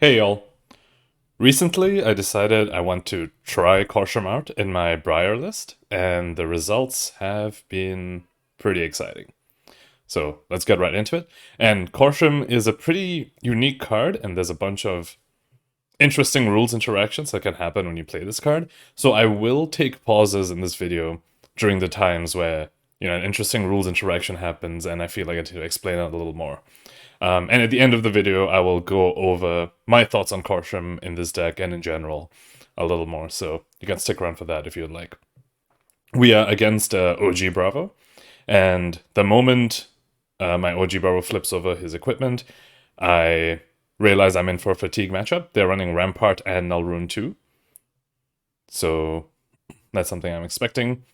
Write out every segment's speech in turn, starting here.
Hey y'all. Recently, I decided I want to try KORSHEM out in my Briar list, and the results have been pretty exciting. So let's get right into it. And KORSHEM is a pretty unique card, and there's a bunch of interesting rules interactions that can happen when you play this card. So I will take pauses in this video during the times where, an interesting rules interaction happens, and I feel like I need to explain it a little more. And at the end of the video, I will go over my thoughts on KORSHEM in this deck and in general a little more, so you can stick around for that if you'd like. We are against OG Bravo, and the moment my OG Bravo flips over his equipment, I realize I'm in for a fatigue matchup. They're running Rampart and Null Rune 2, so that's something I'm expecting.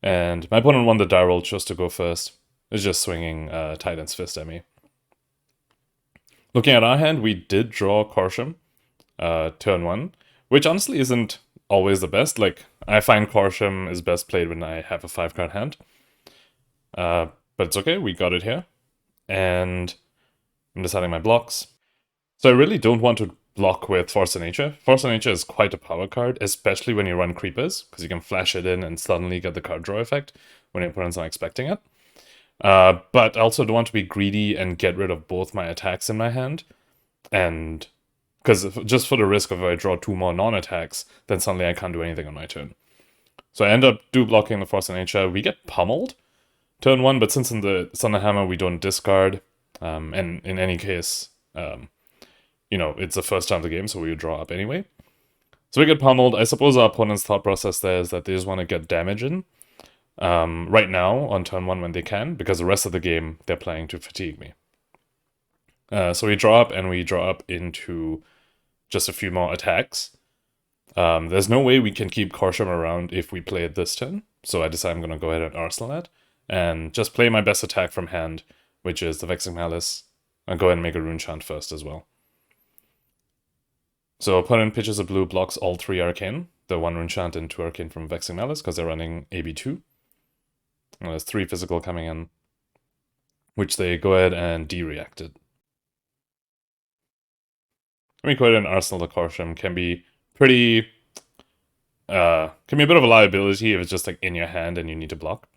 And my opponent won the die roll, chose to go first. It's just swinging Titan's Fist at me. Looking at our hand, we did draw KORSHEM turn 1, which honestly isn't always the best. Like, I find KORSHEM is best played when I have a 5-card hand. But it's okay, we got it here. And I'm deciding my blocks. So I really don't want to block with Force of Nature. Force of Nature is quite a power card, especially when you run Creepers, because you can flash it in and suddenly get the card draw effect when your opponent's not expecting it. But I also don't want to be greedy and get rid of both my attacks in my hand. And because just for the risk of if I draw 2 more non-attacks, then suddenly I can't do anything on my turn. So I end up blocking the Force of Nature. We get pummeled turn 1, but since in the Thunder Hammer we don't discard, and in any case, it's the first time of the game, so we draw up anyway. So we get pummeled. I suppose our opponent's thought process there is that they just want to get damage in. Right now, on turn 1 when they can, because the rest of the game they're planning to fatigue me. So we draw up, and we draw up into just a few more attacks. There's no way we can keep KORSHEM around if we play it this turn, so I decide I'm going to go ahead and arsenal that, and just play my best attack from hand, which is the Vexing Malice, and go ahead and make a Rune Chant first as well. So opponent pitches a blue, blocks all 3 Arcane, the 1 Rune Chant and 2 Arcane from Vexing Malice, because they're running AB2. And there's 3 physical coming in, which they go ahead and de-reacted. I mean, go ahead and arsenal the KORSHEM can be pretty, can be a bit of a liability if it's just like in your hand and you need to block.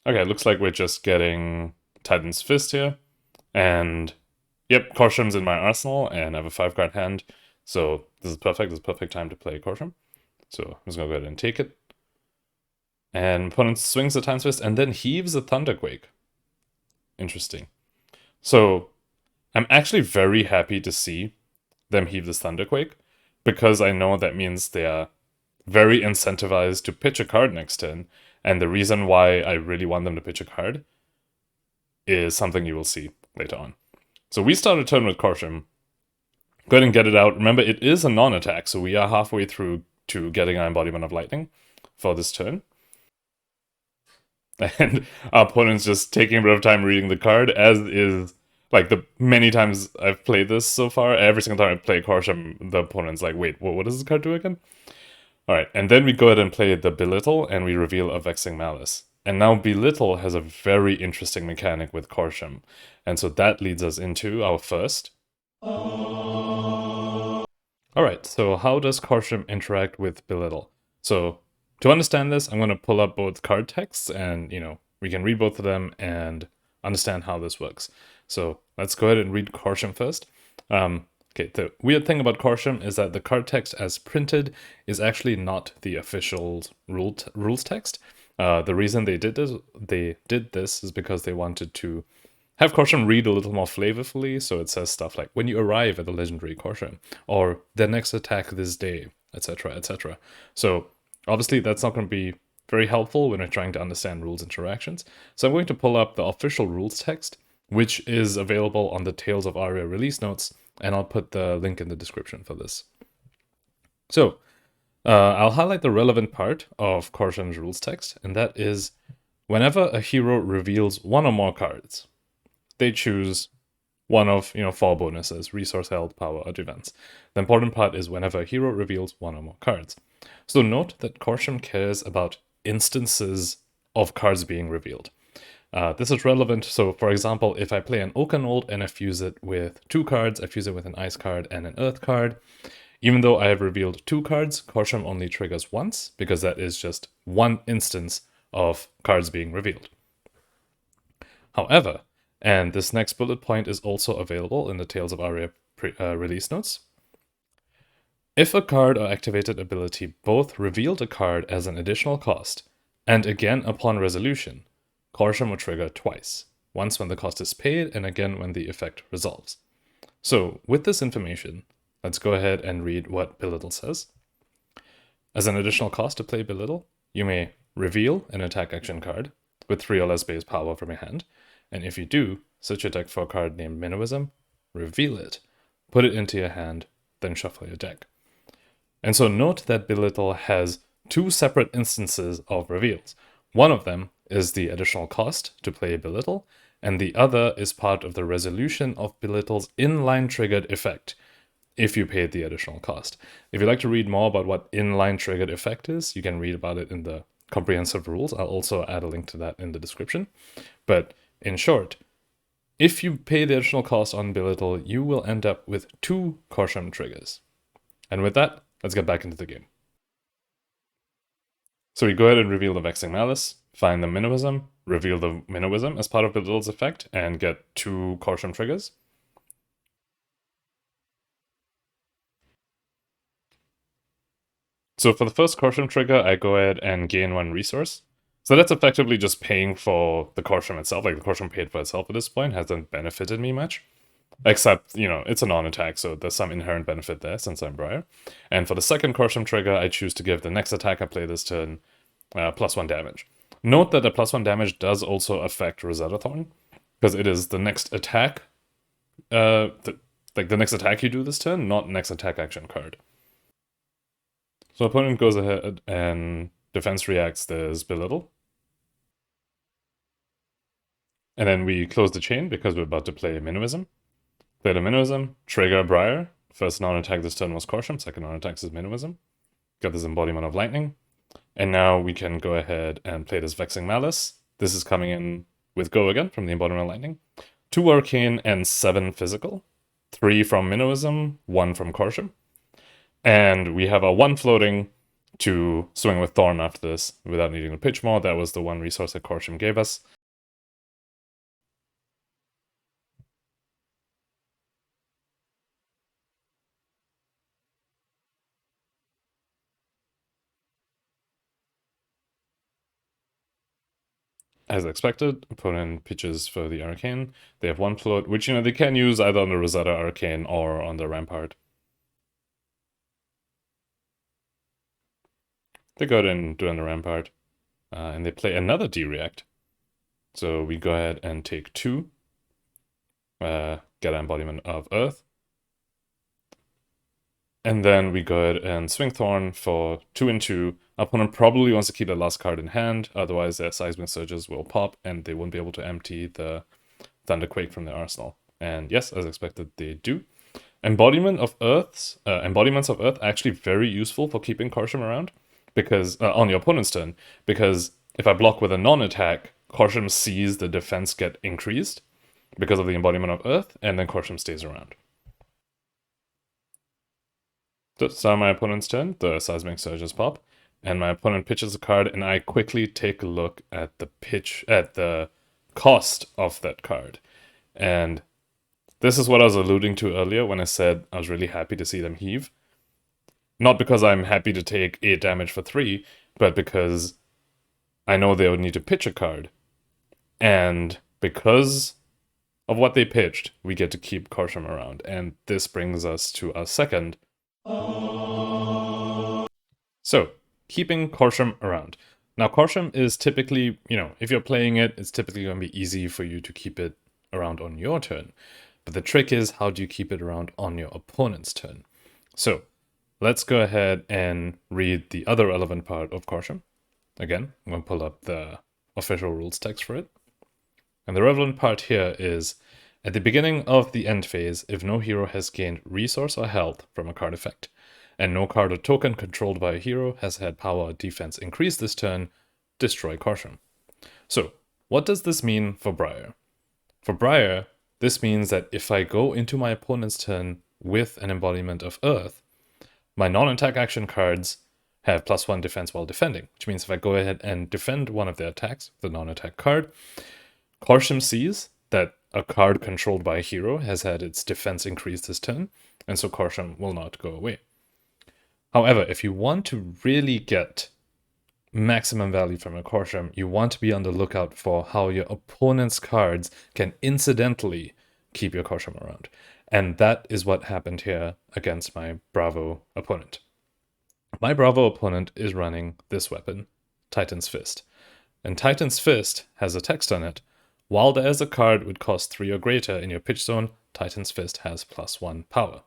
Okay, looks like we're just getting Titan's Fist here, and yep, KORSHEM's in my arsenal, and I have a 5-card hand, so this is perfect. This is perfect time to play KORSHEM. So I'm just gonna go ahead and take it. And opponent swings the Titan's Fist and then heaves a Thunderquake. Interesting. So I'm actually very happy to see them heave this Thunderquake, because I know that means they are very incentivized to pitch a card next turn, and the reason why I really want them to pitch a card is something you will see later on. So we start a turn with KORSHEM. Go ahead and get it out. Remember, it is a non-attack, so we are halfway through to getting our Embodiment of Lightning for this turn. And our opponent's just taking a bit of time reading the card, as is, like, the many times I've played this so far. Every single time I play KORSHEM, the opponent's like, wait, what does this card do again? Alright, and then we go ahead and play the Belittle, and we reveal a Vexing Malice. And now Belittle has a very interesting mechanic with KORSHEM. And so that leads us into our first. Alright, so how does KORSHEM interact with Belittle? So to understand this, I'm going to pull up both card texts, and, we can read both of them and understand how this works. So let's go ahead and read KORSHEM first. Okay, the weird thing about KORSHEM is that the card text as printed is actually not the official rules text. The reason they did this is because they wanted to have KORSHEM read a little more flavorfully, so it says stuff like, when you arrive at the legendary KORSHEM, or their next attack this day, etc., etc. So obviously that's not going to be very helpful when we're trying to understand rules interactions. So I'm going to pull up the official rules text, which is available on the Tales of Aria release notes, and I'll put the link in the description for this. So I'll highlight the relevant part of KORSHEM's rules text, and that is, whenever a hero reveals 1 or more cards, they choose one of, 4 bonuses: resource, health, power, or defense. The important part is whenever a hero reveals 1 or more cards. So note that KORSHEM cares about instances of cards being revealed. This is relevant, so for example, if I play an Oakenold and I fuse it with 2 cards, I fuse it with an Ice card and an Earth card, even though I have revealed 2 cards, KORSHEM only triggers once, because that is just one instance of cards being revealed. However, and this next bullet point is also available in the Tales of Aria release notes, if a card or activated ability both revealed a card as an additional cost, and again upon resolution, KORSHEM will trigger twice, once when the cost is paid and again when the effect resolves. So with this information, let's go ahead and read what Belittle says. As an additional cost to play Belittle, you may reveal an attack action card with 3 or less base power from your hand, and if you do, search your deck for a card named Minnowism, reveal it, put it into your hand, then shuffle your deck. And so note that Belittle has 2 separate instances of reveals. One of them is the additional cost to play Belittle, and the other is part of the resolution of Belittle's inline triggered effect, if you paid the additional cost. If you'd like to read more about what inline triggered effect is, you can read about it in the comprehensive rules. I'll also add a link to that in the description. But in short, if you pay the additional cost on Belittle, you will end up with 2 KORSHEM triggers. And with that, let's get back into the game. So we go ahead and reveal the Vexing Malice, find the Minnowism, reveal the Minnowism as part of Belittle's effect, and get 2 KORSHEM triggers. So for the first KORSHEM trigger, I go ahead and gain 1 resource. So that's effectively just paying for the KORSHEM itself. Like the KORSHEM paid for itself at this point, hasn't benefited me much. Except, you know, it's a non-attack, so there's some inherent benefit there since I'm Briar. And for the second KORSHEM trigger, I choose to give the next attack I play this turn +1 damage. Note that the +1 damage does also affect Rosetta Thorn, because it is the next attack, the next attack you do this turn, not next attack action card. So opponent goes ahead and defense reacts, there's Belittle. And then we close the chain because we're about to play Minnowism. Play the Minnowism, trigger Briar. First non-attack this turn was KORSHEM, second non-attack is Minnowism. Got this embodiment of lightning. And now we can go ahead and play this Vexing Malice. This is coming in with Go again from the embodiment of lightning. 2 arcane and 7 physical. 3 from Minnowism, 1 from KORSHEM. And we have a 1 floating to swing with Thorn after this without needing to pitch more. That was the 1 resource that KORSHEM gave us. As expected, opponent pitches for the Arcane. They have 1 float, which, you know, they can use either on the Rosetta Arcane or on the Rampart. They go ahead and do it on the Rampart, and they play another D-React. So we go ahead and take 2, get an embodiment of Earth. And then we go ahead and swing Thorn for 2 and 2. Opponent probably wants to keep the last card in hand, otherwise their Seismic Surges will pop and they won't be able to empty the Thunderquake from their arsenal. And yes, as expected, they do. Embodiments of Earth actually very useful for keeping KORSHEM around, because on the opponent's turn, because if I block with a non-attack, KORSHEM sees the defense get increased because of the embodiment of Earth, and then KORSHEM stays around. So start my opponent's turn, the Seismic Surges pop, and my opponent pitches a card, and I quickly take a look at the cost of that card. And this is what I was alluding to earlier when I said I was really happy to see them heave. Not because I'm happy to take 8 damage for 3, but because I know they would need to pitch a card. And because of what they pitched, we get to keep KORSHEM around. And this brings us to our second. So, keeping KORSHEM around. Now, KORSHEM is typically, you know, if you're playing it, it's typically going to be easy for you to keep it around on your turn. But the trick is, how do you keep it around on your opponent's turn? So, let's go ahead and read the other relevant part of KORSHEM. Again, I'm going to pull up the official rules text for it. And the relevant part here is, at the beginning of the end phase, if no hero has gained resource or health from a card effect, and no card or token controlled by a hero has had power or defense increase this turn, destroy KORSHEM. So, what does this mean for Briar? For Briar, this means that if I go into my opponent's turn with an embodiment of Earth, my non-attack action cards have +1 defense while defending, which means if I go ahead and defend one of their attacks, the non-attack card, KORSHEM sees that a card controlled by a hero has had its defense increased this turn, and so KORSHEM will not go away. However, if you want to really get maximum value from a KORSHEM, you want to be on the lookout for how your opponent's cards can incidentally keep your KORSHEM around. And that is what happened here against my Bravo opponent. My Bravo opponent is running this weapon, Titan's Fist. And Titan's Fist has a text on it. While there is a card with cost 3 or greater in your pitch zone, Titan's Fist has +1 power.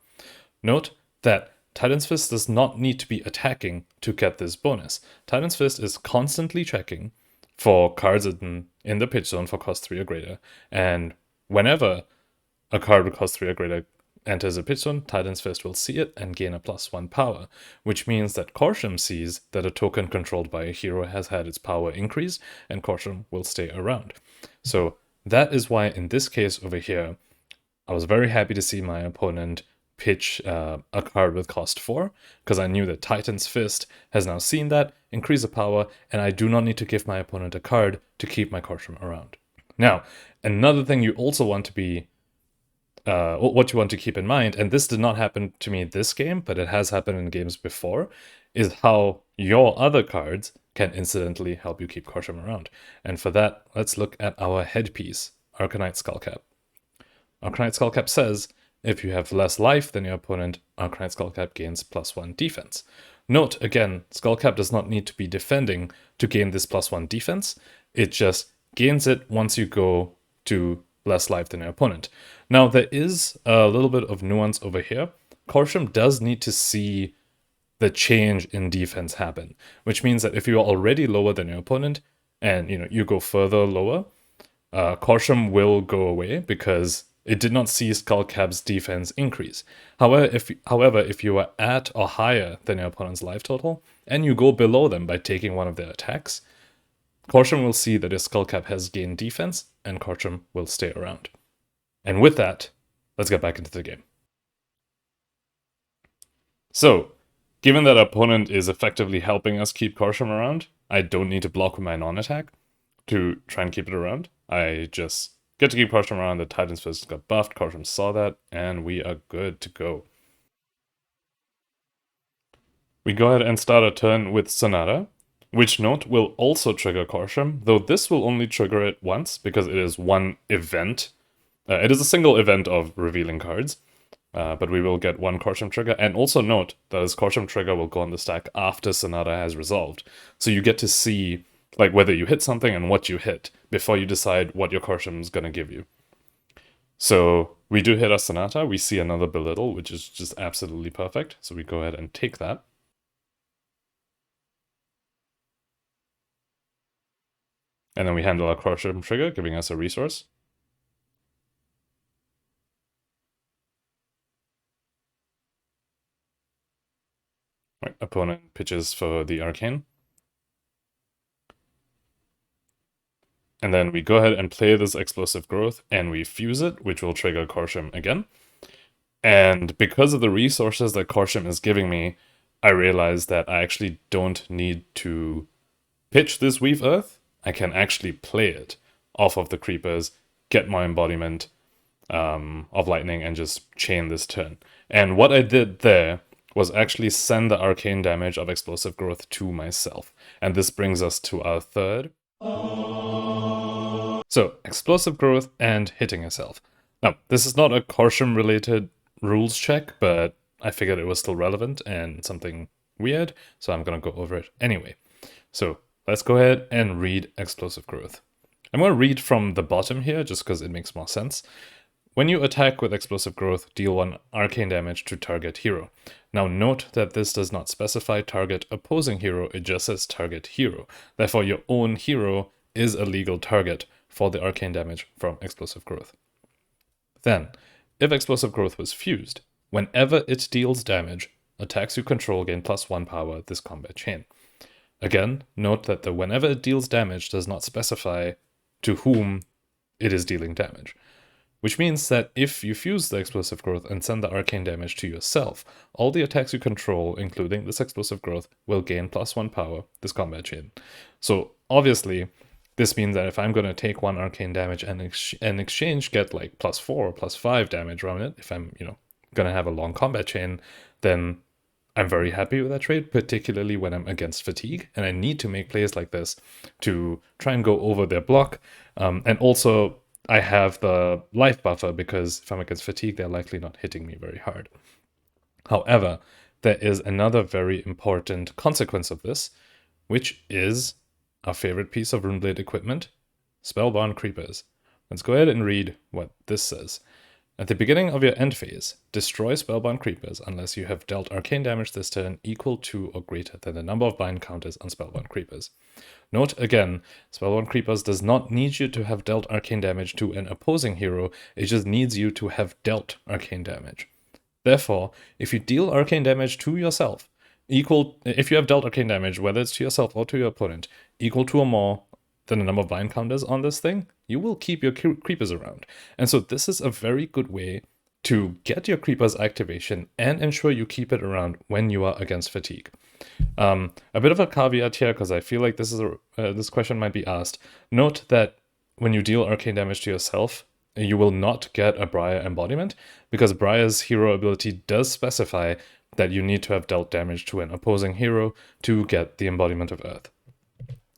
Note that Titan's Fist does not need to be attacking to get this bonus. Titan's Fist is constantly checking for cards in the pitch zone for cost 3 or greater. And whenever a card with cost 3 or greater enters a pitch zone, Titan's Fist will see it and gain a +1 power, which means that KORSHEM sees that a token controlled by a hero has had its power increased, and KORSHEM will stay around. So that is why in this case over here, I was very happy to see my opponent pitch a card with cost 4, because I knew that Titan's Fist has now seen that, increase the power, and I do not need to give my opponent a card to keep my KORSHEM around. Now, another thing you also want to be what you want to keep in mind, and this did not happen to me this game, but it has happened in games before, is how your other cards can incidentally help you keep KORSHEM around. And for that, let's look at our headpiece, Arcanite Skullcap. Arcanite Skullcap says, if you have less life than your opponent, Arcanite Skullcap gains +1 defense. Note, again, Skullcap does not need to be defending to gain this +1 defense, it just gains it once you go to less life than your opponent. Now, there is a little bit of nuance over here. KORSHEM does need to see the change in defense happen, which means that if you are already lower than your opponent and you go further lower, KORSHEM will go away because it did not see Skullcap's defense increase. However, if you are at or higher than your opponent's life total and you go below them by taking one of their attacks, KORSHEM will see that his Skullcap has gained defense, and KORSHEM will stay around. And with that, let's get back into the game. So, given that our opponent is effectively helping us keep KORSHEM around, I don't need to block with my non-attack to try and keep it around. I just get to keep KORSHEM around. The Titan's Fist got buffed, KORSHEM saw that, and we are good to go. We go ahead and start our turn with Sonata, which note will also trigger KORSHEM, though this will only trigger it once because it is one event. It is a single event of revealing cards, but we will get one KORSHEM trigger. And also note that this KORSHEM trigger will go on the stack after Sonata has resolved. So you get to see whether you hit something and what you hit before you decide what your KORSHEM is going to give you. So we do hit our Sonata, we see another Belittle, which is just absolutely perfect. So we go ahead and take that. And then we handle our KORSHEM trigger, giving us a resource. Right, opponent pitches for the Arcane. And then we go ahead and play this Explosive Growth, and we fuse it, which will trigger KORSHEM again. And because of the resources that KORSHEM is giving me, I realize that I actually don't need to pitch this Weave Earth. I can actually play it off of the creepers, get my embodiment of lightning, and just chain this turn. And what I did there was actually send the arcane damage of Explosive Growth to myself. And this brings us to our third. So, Explosive Growth and hitting yourself. Now, this is not a KORSHEM related rules check, but I figured it was still relevant and something weird, so I'm gonna go over it anyway. So, let's go ahead and read Explosive Growth. I'm going to read from the bottom here, just because it makes more sense. When you attack with Explosive Growth, deal 1 arcane damage to target hero. Now note that this does not specify target opposing hero, it just says target hero. Therefore, your own hero is a legal target for the arcane damage from Explosive Growth. Then, if Explosive Growth was fused, whenever it deals damage, attacks you control gain +1 power this combat chain. Again, note that the whenever it deals damage does not specify to whom it is dealing damage. Which means that if you fuse the explosive growth and send the arcane damage to yourself, all the attacks you control, including this explosive growth, will gain +1 power this combat chain. So obviously, this means that if I'm going to take 1 arcane damage and in exchange get like +4 or +5 damage around it, if I'm, going to have a long combat chain, then I'm very happy with that trade, particularly when I'm against fatigue, and I need to make plays like this to try and go over their block, and also I have the life buffer because if I'm against fatigue, they're likely not hitting me very hard. However, there is another very important consequence of this, which is our favorite piece of Runeblade equipment, Spellbound Creepers. Let's go ahead and read what this says. At the beginning of your end phase, destroy Spellbound Creepers unless you have dealt arcane damage this turn equal to or greater than the number of bind counters on Spellbound Creepers. Note again, Spellbound Creepers does not need you to have dealt arcane damage to an opposing hero, it just needs you to have dealt arcane damage. Therefore, if you deal arcane damage to yourself, if you have dealt arcane damage, whether it's to yourself or to your opponent, equal to or more than the number of bind counters on this thing, you will keep your creepers around. And so this is a very good way to get your creepers activation and ensure you keep it around when you are against fatigue. A bit of a caveat here, because I feel like this question might be asked. Note that when you deal arcane damage to yourself, you will not get a Briar embodiment, because Briar's hero ability does specify that you need to have dealt damage to an opposing hero to get the embodiment of Earth.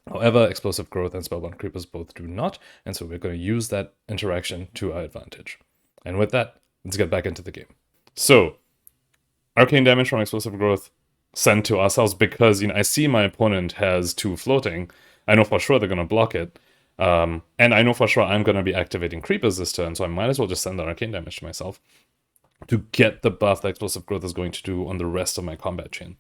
However, Explosive Growth and Spellbound Creepers both do not, and so we're going to use that interaction to our advantage. And with that, let's get back into the game. So, arcane damage from Explosive Growth sent to ourselves because, I see my opponent has 2 floating. I know for sure they're going to block it. And I know for sure I'm going to be activating Creepers this turn, so I might as well just send the arcane damage to myself to get the buff that Explosive Growth is going to do on the rest of my combat chain.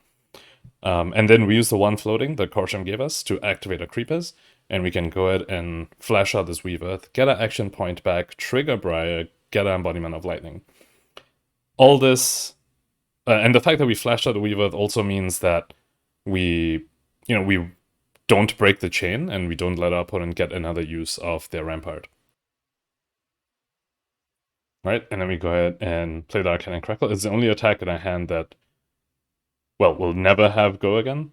And then we use the 1 floating that KORSHEM gave us to activate our Creepers, and we can go ahead and flash out this Weave Earth, get our action point back, trigger Briar, get our Embodiment of Lightning. All this, and the fact that we flashed out the Weave Earth also means that we don't break the chain, and we don't let our opponent get another use of their Rampart. Right, and then we go ahead and play the Arcane Crackle. It's the only attack in our hand that, well, we'll never have go again.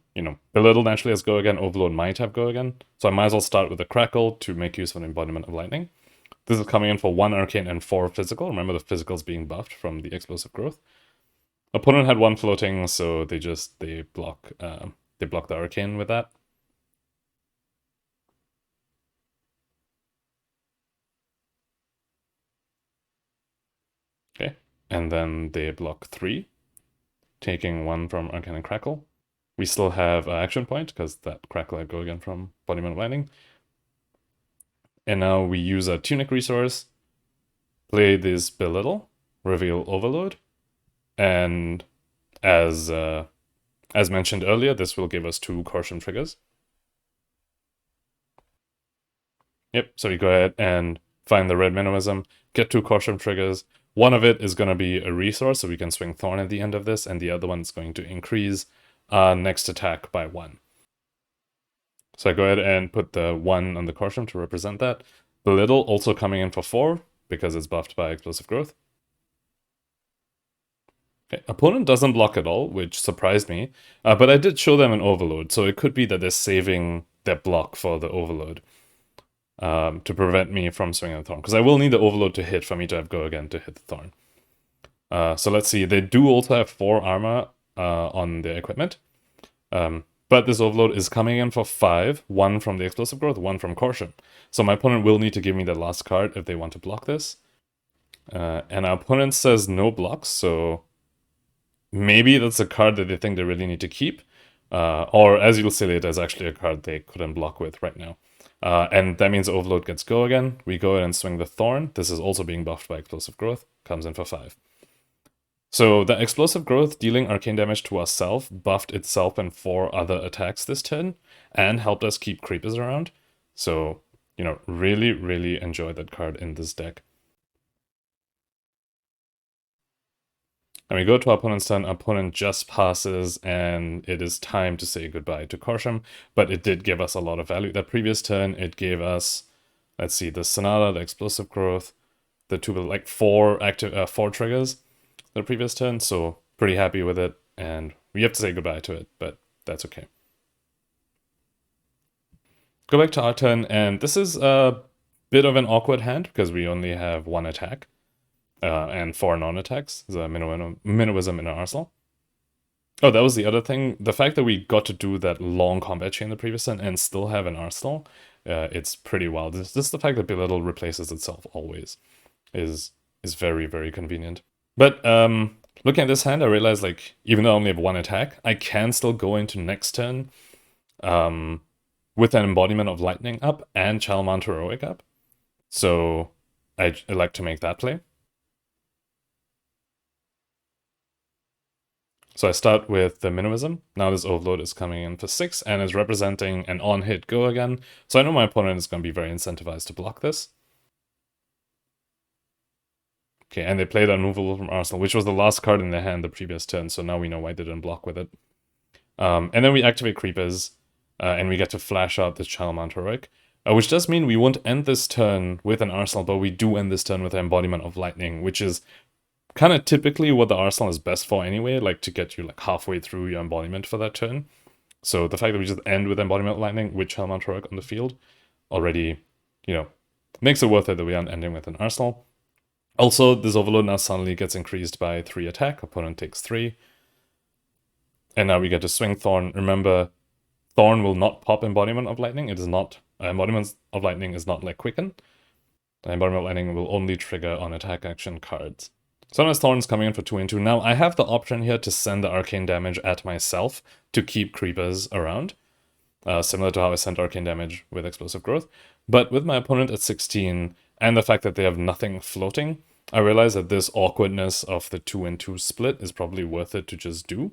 Belittle naturally has go again, Overload might have go again. So I might as well start with a Crackle to make use of an Embodiment of Lightning. This is coming in for 1 Arcane and 4 Physical. Remember, the Physical's being buffed from the Explosive Growth. Opponent had 1 floating, so they block the Arcane with that. Okay, and then they block 3. Taking 1 from Arcane and Crackle. We still have an action point, because that Crackle had go again from Embodiment of Lightning. And now we use a Tunic resource, play this Belittle, reveal Overload, and as mentioned earlier, this will give us 2 KORSHEM triggers. Yep, so we go ahead and find the red minimalism, get 2 KORSHEM triggers. One of it is going to be a resource, so we can swing Thorn at the end of this, and the other one is going to increase next attack by 1. So I go ahead and put the 1 on the KORSHEM to represent that. Belittle also coming in for 4, because it's buffed by Explosive Growth. Okay, opponent doesn't block at all, which surprised me, but I did show them an Overload, so it could be that they're saving their block for the Overload. To prevent me from swinging the Thorn, because I will need the Overload to hit for me to have go again to hit the Thorn. So let's see, they do also have 4 armor on their equipment, but this Overload is coming in for 5, 1 from the Explosive Growth, 1 from KORSHEM. So my opponent will need to give me the last card if they want to block this. And our opponent says no blocks, so maybe that's a card that they think they really need to keep, or as you'll see later, is actually a card they couldn't block with right now. And that means Overload gets go again. We go ahead and swing the Thorn. This is also being buffed by Explosive Growth. Comes in for 5. So the Explosive Growth dealing arcane damage to ourselves buffed itself and 4 other attacks this turn and helped us keep Creepers around. So, really, really enjoy that card in this deck. And we go to our opponent's turn, opponent just passes, and it is time to say goodbye to KORSHEM, but it did give us a lot of value. That previous turn, it gave us let's see, the Sonata, the Explosive Growth, the two, like four active, four triggers the previous turn, so pretty happy with it, and we have to say goodbye to it, but that's okay. Go back to our turn, and this is a bit of an awkward hand because we only have one attack and 4 non-attacks. There's a minnowism in our arsenal. Oh, that was the other thing. The fact that we got to do that long combat chain the previous turn and still have an arsenal, it's pretty wild. Just the fact that Belittle replaces itself always is very, very convenient. But looking at this hand, I realized, like, even though I only have one attack, I can still go into next turn with an Embodiment of Lightning up and Chalmant Heroic up. So I like to make that play. So I start with the Minnowism. Now this Overload is coming in for 6 and is representing an on-hit go again. So I know my opponent is going to be very incentivized to block this. Okay, and they played Unmovable from Arsenal, which was the last card in their hand the previous turn, so now we know why they didn't block with it. And then we activate Creepers, and we get to flash out this Chalmant Heroic, which does mean we won't end this turn with an Arsenal, but we do end this turn with an Embodiment of Lightning, which is kind of typically what the Arsenal is best for anyway, like to get you like halfway through your embodiment for that turn. So the fact that we just end with Embodiment of Lightning with Chalmant Heroic on the field already, you know, makes it worth it that we aren't ending with an Arsenal. Also, this Overload now suddenly gets increased by 3 attack, opponent takes 3. And now we get to swing Thorn. Remember, Thorn will not pop Embodiment of Lightning. It is not, Embodiment of Lightning is not like Quicken. Embodiment of Lightning will only trigger on attack action cards. Sometimes Thorn's coming in for 2 and 2. Now, I have the option here to send the arcane damage at myself to keep creepers around. Similar to how I sent arcane damage with Explosive Growth. But with my opponent at 16, and the fact that they have nothing floating, I realize that this awkwardness of the 2 and 2 split is probably worth it to just do.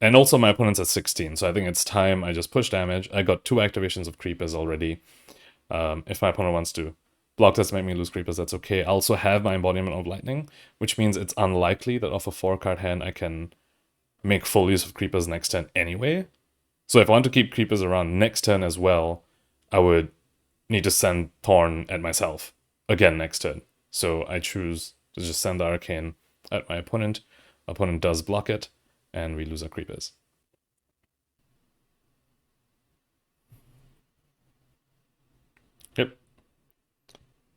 And also my opponent's at 16, so I think it's time I just push damage. I got 2 activations of creepers already. If my opponent wants to block this, make me lose creepers, that's okay. I also have my Embodiment of Lightning, which means it's unlikely that off a 4-card hand I can make full use of creepers next turn anyway. So if I want to keep creepers around next turn as well, I would need to send Thorn at myself again next turn. So I choose to just send the Arcane at my opponent. Opponent does block it, and we lose our creepers. Yep.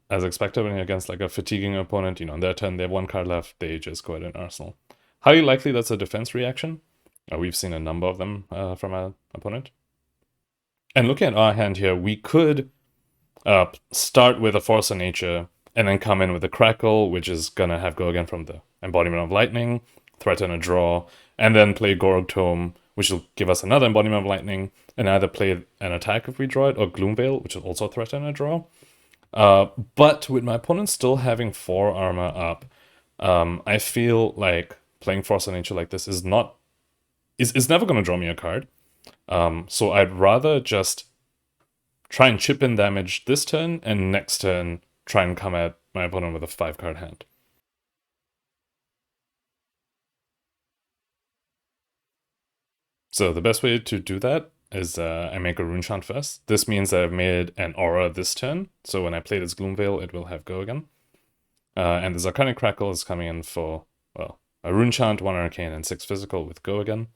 As expected, when you're against like a fatiguing opponent, you know, on their turn they have 1 card left, they just go ahead and Arsenal. Highly likely that's a defense reaction. We've seen a number of them from our opponent. And looking at our hand here, we could start with a Force of Nature and then come in with a Crackle, which is gonna have go again from the Embodiment of Lightning, threaten a draw, and then play Gorg Tome, which will give us another Embodiment of Lightning, and either play an attack if we draw it, or Gloomveil, which will also threaten a draw. But with my opponent still having 4 armor up, I feel like playing Force of Nature like this is never going to draw me a card. So I'd rather just try and chip in damage this turn, and next turn try and come at my opponent with a 5-card hand. So the best way to do that is I make a Rune Chant first. This means that I've made an Aura this turn, so when I play this Gloomveil, it will have go again. And the Arcanic Crackle is coming in for, well, a Rune Chant, 1 Arcane, and 6 Physical with go again.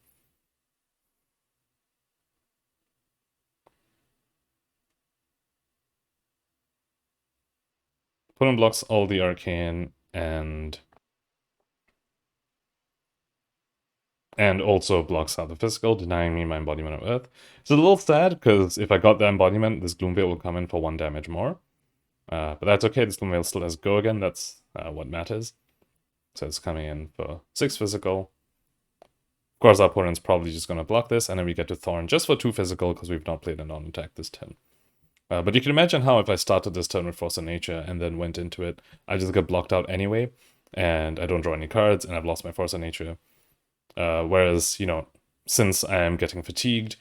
Opponent blocks all the Arcane and also blocks out the Physical, denying me my Embodiment of Earth. It's a little sad, because if I got the Embodiment, this Gloomveil will come in for 1 damage more. But that's okay, this Gloomveil still has go again, that's what matters. So it's coming in for 6 Physical. Of course, our opponent's probably just going to block this, and then we get to Thorn just for 2 Physical, because we've not played a non-attack this turn. But you can imagine how if I started this turn with Force of Nature and then went into it, I just get blocked out anyway, and I don't draw any cards, and I've lost my Force of Nature. Whereas, you know, since I am getting fatigued,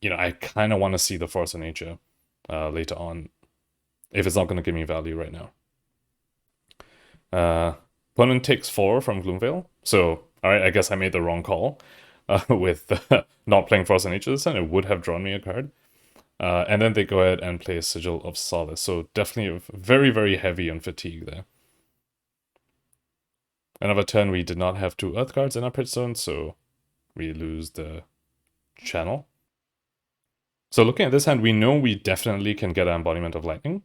you know, I kind of want to see the Force of Nature later on, if it's not going to give me value right now. Opponent takes 4 from Gloomveil, so, alright, I guess I made the wrong call with not playing Force of Nature this time. It would have drawn me a card. And then they go ahead and play Sigil of Solace. So definitely very, very heavy on fatigue there. Another turn, we did not have 2 Earth cards in our pit zone, so we lose the channel. So looking at this hand, we know we definitely can get an Embodiment of Lightning.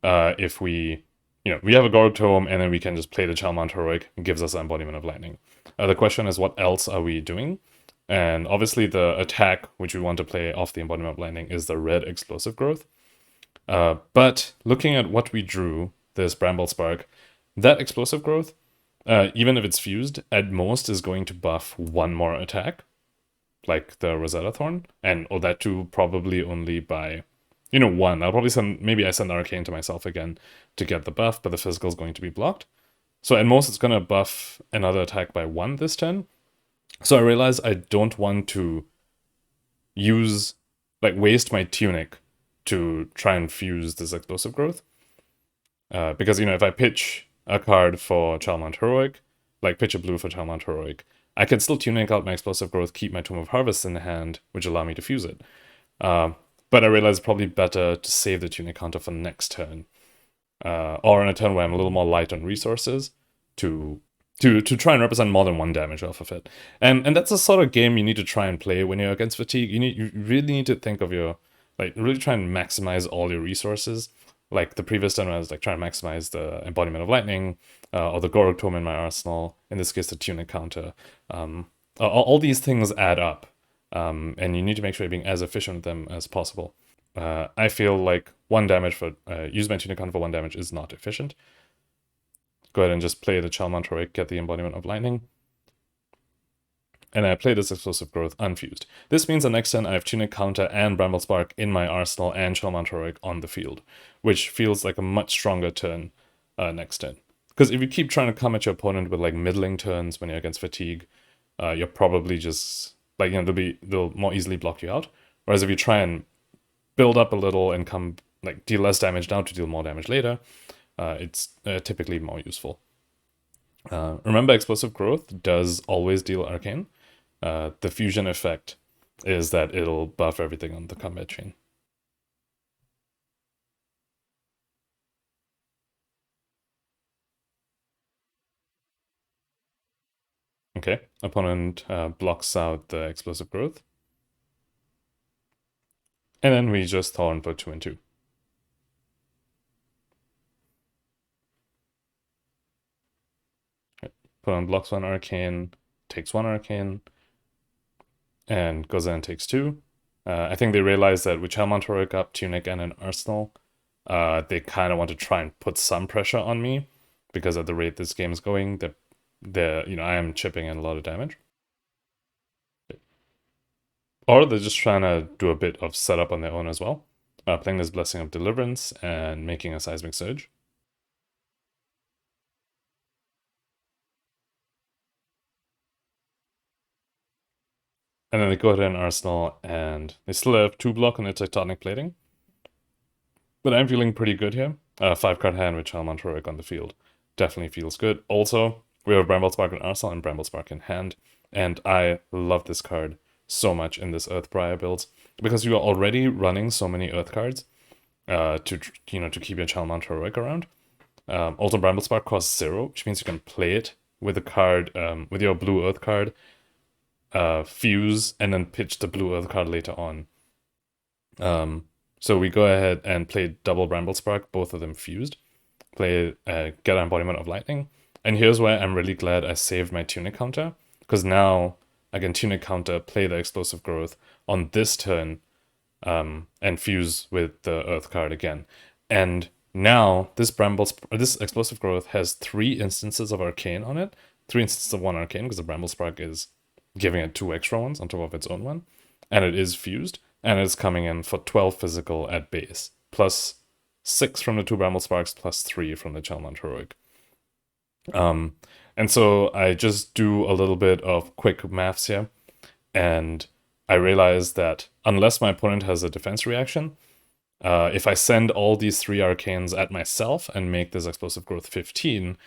If we, we have a Gorg Tome, and then we can just play the Chalmant Heroic, and gives us an Embodiment of Lightning. The question is, what else are we doing? And obviously the attack, which we want to play off the Embodiment of Lightning, is the red Explosive Growth. But looking at what we drew, this Bramble Spark, that Explosive Growth, even if it's fused, at most is going to buff 1 more attack, like the Rosetta Thorn, and that too probably only by, 1. I'll probably maybe I send Arcane to myself again to get the buff, but the physical is going to be blocked. So at most it's going to buff another attack by 1 this turn. So I realize I don't want to waste my Tunic to try and fuse this Explosive Growth. Because, if I pitch a card for Chalmant Heroic, like pitch a blue for Chalmant Heroic, I can still Tunic out my Explosive Growth, keep my Tomb of Harvest in the hand, which allow me to fuse it. But I realize it's probably better to save the Tunic counter for next turn. Or in a turn where I'm a little more light on resources to try and represent more than 1 damage off of it. And that's the sort of game you need to try and play when you're against Fatigue. You really need to think of really try and maximize all your resources. Like the previous turn, I was trying to maximize the Embodiment of Lightning, or the Gorg Tome in my arsenal, in this case the Tunic counter. All these things add up, and you need to make sure you're being as efficient with them as possible. I feel like 1 damage for, use my Tunic counter for 1 damage is not efficient. Go ahead and just play the Chalmant Heroic, get the Embodiment of Lightning. And I play this Explosive Growth unfused. This means the next turn I have Tunic Counter and Bramble Spark in my arsenal and Chalmant Heroic on the field, which feels like a much stronger turn next turn. Because if you keep trying to come at your opponent with middling turns when you're against Fatigue, you're probably just, they'll more easily block you out. Whereas if you try and build up a little and deal less damage now to deal more damage later, it's typically more useful. Remember, Explosive Growth does always deal Arcane. The fusion effect is that it'll buff everything on the combat chain. Okay, opponent blocks out the Explosive Growth. And then we just Thorn for 2 and 2. Opponent blocks 1 Arcane, takes 1 Arcane, and goes in and takes 2. I think they realize that with Chalmant Heroic up, Tunic, and an Arsenal, they kind of want to try and put some pressure on me, because at the rate this game is going, I am chipping in a lot of damage. Or they're just trying to do a bit of setup on their own as well, playing this Blessing of Deliverance and making a Seismic Surge. And then they go ahead and Arsenal, and they still have 2 block on their Tectonic Plating. But I'm feeling pretty good here. 5-card hand with Chalmant Heroic on the field. Definitely feels good. Also, we have Bramble Spark in Arsenal and Bramble Spark in hand. And I love this card so much in this Earth Briar build, because you are already running so many Earth cards to keep your Chalmant Heroic around. Also, Bramble Spark costs 0, which means you can play it with a card, with your blue Earth card, fuse, and then pitch the blue Earth card later on. So we go ahead and play double Bramble Spark, both of them fused. Play get an Embodiment of Lightning. And here's where I'm really glad I saved my Tunic counter, because now I can Tunic counter, play the Explosive Growth on this turn, and fuse with the Earth card again. And now this Explosive Growth has 3 instances of Arcane on it. 3 instances of 1 Arcane, because the Bramble Spark is giving it 2 extra ones on top of its own one. And it is fused, and it's coming in for 12 physical at base, plus 6 from the 2 Bramble Sparks, plus 3 from the Chalmant Heroic. And so I just do a little bit of quick maths here, and I realize that unless my opponent has a defense reaction, if I send all these 3 Arcanes at myself and make this Explosive Growth 15,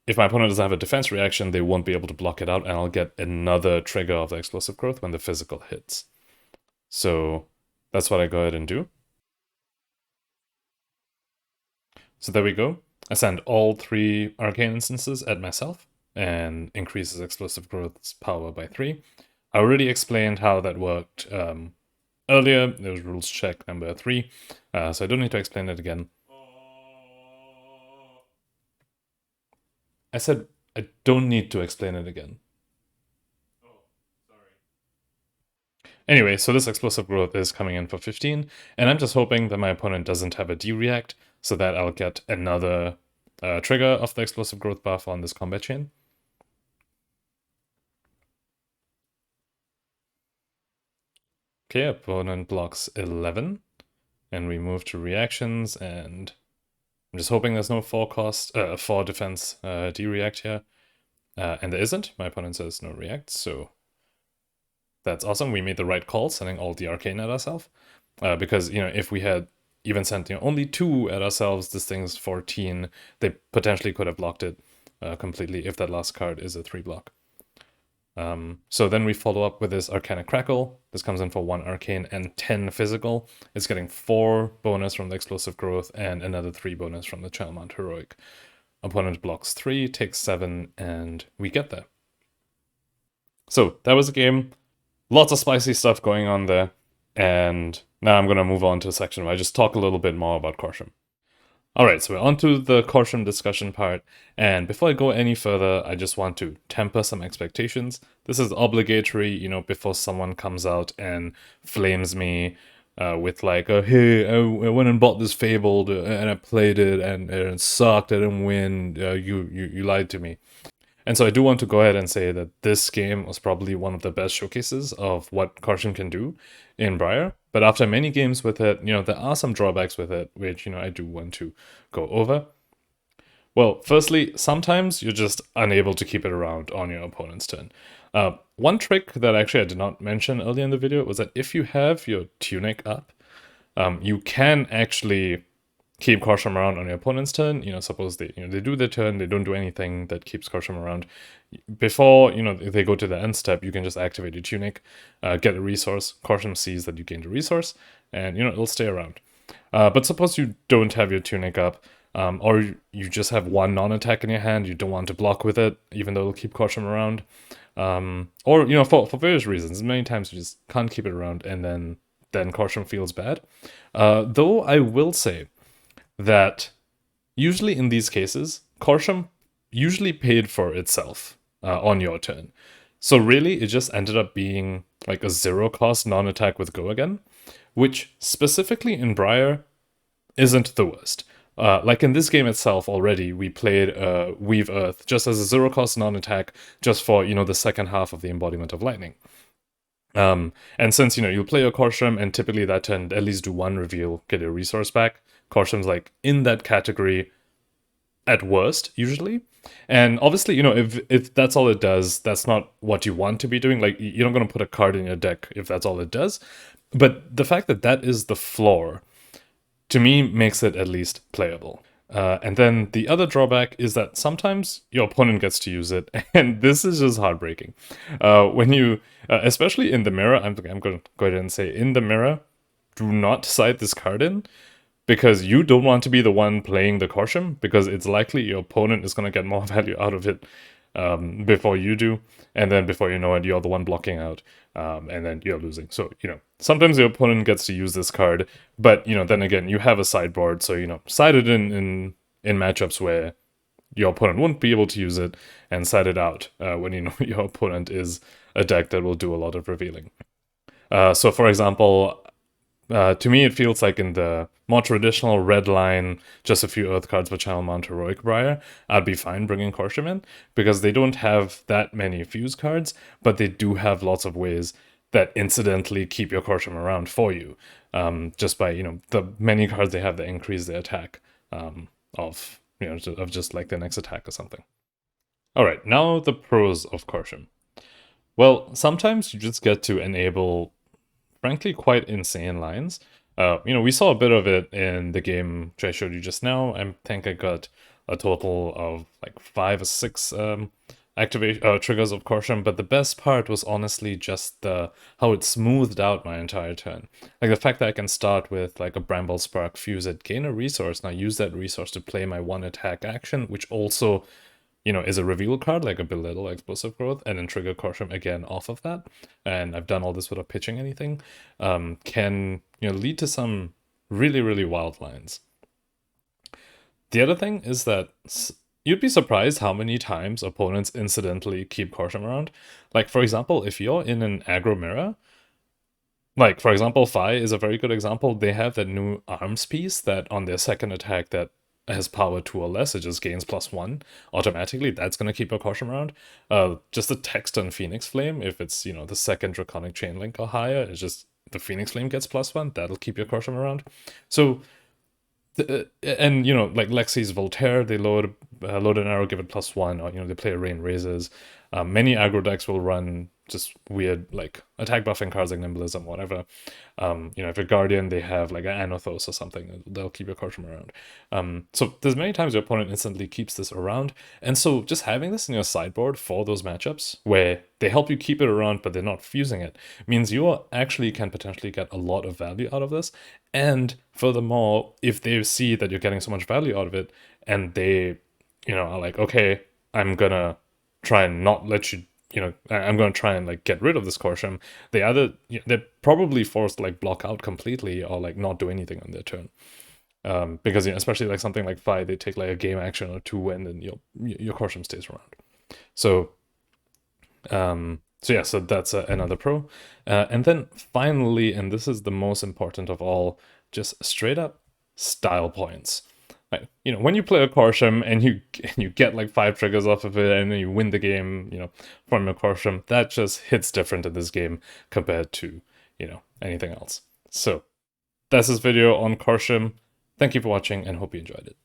if my opponent doesn't have a defense reaction, they won't be able to block it out, and I'll get another trigger of the Explosive Growth when the physical hits. So that's what I go ahead and do. So there we go. I send all 3 arcane instances at myself and increases explosive growth's power by 3. I already explained how that worked earlier. There was rules check number 3, so I don't need to explain it again. I said I don't need to explain it again. Oh, sorry. Anyway, so this explosive growth is coming in for 15, and I'm just hoping that my opponent doesn't have a D-react, so that I'll get another trigger of the explosive growth buff on this combat chain. Okay, opponent blocks 11, and we move to reactions, and I'm just hoping there's no 4 defense D-react here. And there isn't. My opponent says no react, so that's awesome. We made the right call, sending all the arcane at ourselves. Because, if we had even sent only 2 at ourselves, this thing's 14, they potentially could have blocked it completely if that last card is a 3-block. So then we follow up with this Arcanic Crackle. This comes in for 1 arcane and 10 physical. It's getting 4 bonus from the explosive growth and another 3 bonus from the Channel Mount Heroic. Opponent blocks 3, takes 7, and we get there. So that was a game. Lots of spicy stuff going on there. And now I'm going to move on to a section where I just talk a little bit more about KORSHEM. Alright, so we're on to the KORSHEM discussion part, and before I go any further, I just want to temper some expectations. This is obligatory, before someone comes out and flames me with like, hey, I went and bought this Fabled, and I played it, and it sucked, I didn't win, you lied to me. And so I do want to go ahead and say that this game was probably one of the best showcases of what KORSHEM can do in Briar. But after many games with it, there are some drawbacks with it, which, I do want to go over. Well, firstly, sometimes you're just unable to keep it around on your opponent's turn. One trick that actually I did not mention earlier in the video was that if you have your Tunic up, you can actually keep KORSHEM around on your opponent's turn. Suppose they they do their turn, they don't do anything that keeps KORSHEM around. Before if they go to the end step, you can just activate your Tunic, get a resource. KORSHEM sees that you gained a resource, and it'll stay around. But suppose you don't have your Tunic up, or you just have 1 non-attack in your hand, you don't want to block with it, even though it'll keep KORSHEM around. Or for various reasons. Many times you just can't keep it around, and then KORSHEM feels bad. Though I will say that usually in these cases, KORSHEM usually paid for itself on your turn. So really, it just ended up being like a 0-cost non-attack with Go Again, which specifically in Briar isn't the worst. Like in this game itself already, we played Weave Earth just as a 0-cost non-attack just for, the second half of the Embodiment of Lightning. And since, you'll play your KORSHEM and typically that turn at least do 1 reveal, get a resource back, KORSHEM's like in that category at worst, usually. And obviously, if that's all it does, that's not what you want to be doing. Like, you're not going to put a card in your deck if that's all it does. But the fact that that is the floor, to me, makes it at least playable. And then the other drawback is that sometimes your opponent gets to use it, and this is just heartbreaking. When you, especially in the mirror, I'm going to go ahead and say, in the mirror, do not side this card in, because you don't want to be the one playing the KORSHEM, because it's likely your opponent is going to get more value out of it before you do, and then before you know it, you're the one blocking out, and then you're losing. So, sometimes your opponent gets to use this card, but, then again, you have a sideboard, so, side it in matchups where your opponent won't be able to use it, and side it out when your opponent is a deck that will do a lot of revealing. So, for example, to me, it feels like in the more traditional red line, just a few Earth cards for Channel Mount Heroic Briar, I'd be fine bringing KORSHEM in, because they don't have that many fuse cards, but they do have lots of ways that incidentally keep your KORSHEM around for you, just by, the many cards they have that increase the attack of just like the next attack or something. All right, now the pros of KORSHEM. Well, sometimes you just get to enable frankly quite insane lines. We saw a bit of it in the game which I showed you just now. I think I got a total of like 5 or 6 activation triggers of KORSHEM, but the best part was honestly just the how it smoothed out my entire turn. Like the fact that I can start with like a Bramble Spark, fuse it, gain a resource, now use that resource to play my one attack action, which also, you know, is a reveal card, like a Belittle Explosive Growth, and then trigger KORSHEM again off of that. And I've done all this without pitching anything. Can, you know, lead to some really, really wild lines. The other thing is that you'd be surprised how many times opponents incidentally keep KORSHEM around. Like, for example, if you're in an aggro mirror, like, for example, Fi is a very good example. They have that new arms piece that on their second attack that has power 2 or less, it just gains +1 automatically. That's going to keep your KORSHEM around. Just the text on Phoenix Flame, if it's, you know, the second Draconic Chain Link or higher, it's just the Phoenix Flame gets +1. That'll keep your KORSHEM around. So, and, you know, like Lexi's Voltaire, they load an arrow, give it +1, or, you know, they play a Rain Razors. Many aggro decks will run just weird, like, attack buffing cards like Nimblism, whatever. You know, if you're Guardian, they have, like, an Anothos or something. They'll keep your KORSHEM around. So there's many times your opponent instantly keeps this around. And so just having this in your sideboard for those matchups, where they help you keep it around, but they're not fusing it, means you actually can potentially get a lot of value out of this. And furthermore, if they see that you're getting so much value out of it, and they, you know, are like, okay, I'm gonna try and not let you, you know, I'm gonna try and like get rid of this KORSHEM, they either, you know, they're probably forced to like block out completely or like not do anything on their turn. Because, you know, especially like something like Fi, they take like a game action or two, and then your KORSHEM stays around. So yeah, so that's another pro. And then finally, and this is the most important of all, just straight up style points. Like, you know, when you play a KORSHEM and you get like 5 triggers off of it and then you win the game, you know, from your KORSHEM, that just hits different in this game compared to, you know, anything else. So that's this video on KORSHEM. Thank you for watching and hope you enjoyed it.